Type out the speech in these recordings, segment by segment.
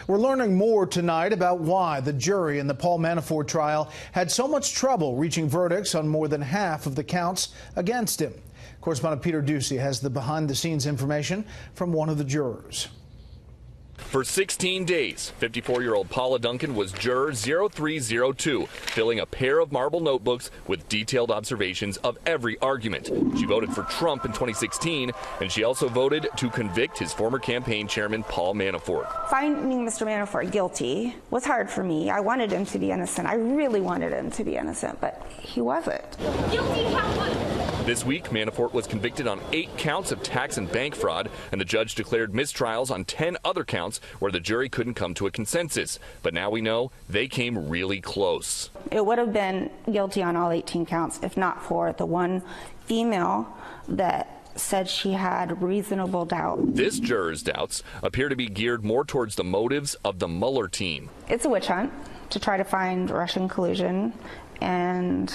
We're learning more tonight about why the jury in the Paul Manafort trial had so much trouble reaching verdicts on more than half of the counts against him. Correspondent Peter Ducey has the behind-the-scenes information from one of the jurors. For 16 days, 54-year-old Paula Duncan was juror 0302, filling a pair of marble notebooks with detailed observations of every argument. She voted for Trump in 2016, and she also voted to convict his former campaign chairman, Paul Manafort. Finding Mr. Manafort guilty was hard for me. I wanted him to be innocent. I really wanted him to be innocent, but he wasn't. Guilty how much? This week, Manafort was convicted on 8 counts of tax and bank fraud, and the judge declared mistrials on 10 other counts where the jury couldn't come to a consensus. But now we know they came really close. It would have been guilty on all 18 counts if not for the one female that said she had reasonable doubt. This juror's doubts appear to be geared more towards the motives of the Mueller team. It's a witch hunt to try to find Russian collusion and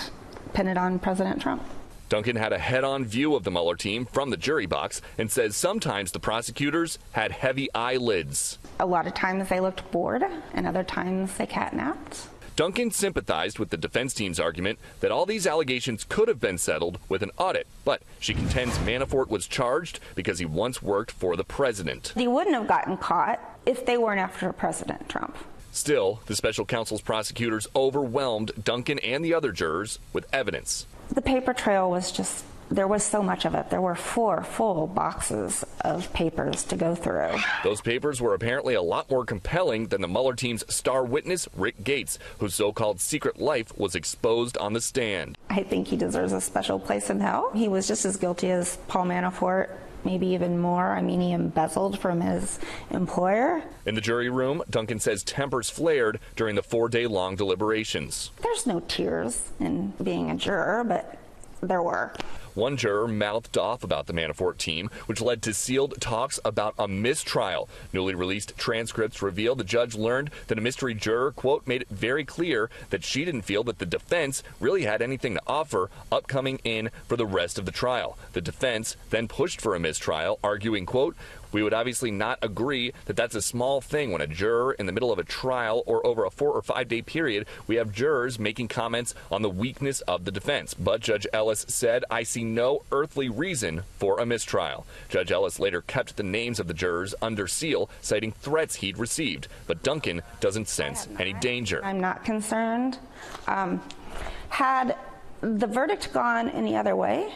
pin it on President Trump. Duncan had a head-on view of the Mueller team from the jury box and says sometimes the prosecutors had heavy eyelids. A lot of times they looked bored, and other times they catnapped. Duncan sympathized with the defense team's argument that all these allegations could have been settled with an audit, but she contends Manafort was charged because he once worked for the president. He wouldn't have gotten caught if they weren't after President Trump. Still, the special counsel's prosecutors overwhelmed Duncan and the other jurors with evidence. The paper trail was just, there was so much of it. There were 4 full boxes of papers to go through. Those papers were apparently a lot more compelling than the Mueller team's star witness, Rick Gates, whose so-called secret life was exposed on the stand. I think he deserves a special place in hell. He was just as guilty as Paul Manafort, maybe even more. I mean, he embezzled from his employer. In the jury room, Duncan says tempers flared during the 4-day-long deliberations. There's no tears in being a juror, but there were. One juror mouthed off about the Manafort team, which led to sealed talks about a mistrial. Newly released transcripts reveal the judge learned that a mystery juror, quote, made it very clear that she didn't feel that the defense really had anything to offer upcoming in for the rest of the trial. The defense then pushed for a mistrial, arguing, quote, we would obviously not agree that that's a small thing when a juror in the middle of a trial or over a 4 or 5 day period, we have jurors making comments on the weakness of the defense. But Judge Ellis said, I see no earthly reason for a mistrial. Judge Ellis later kept the names of the jurors under seal, citing threats he'd received. But Duncan doesn't sense any danger. I'm not concerned. Had the verdict gone any other way,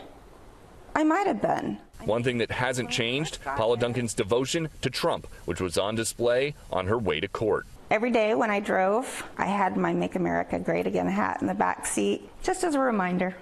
I might have been. One thing that hasn't changed, Paula Duncan's devotion to Trump, which was on display on her way to court. Every day when I drove, I had my Make America Great Again hat in the back seat, just as a reminder.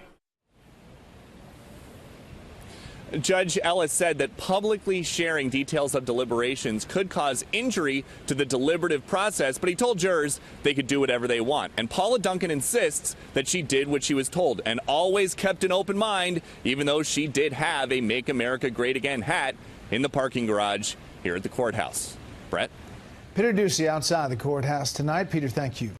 Judge Ellis said that publicly sharing details of deliberations could cause injury to the deliberative process, but he told jurors they could do whatever they want. And Paula Duncan insists that she did what she was told and always kept an open mind, even though she did have a Make America Great Again hat in the parking garage here at the courthouse. Brett? Peter Ducey outside the courthouse tonight. Peter, thank you.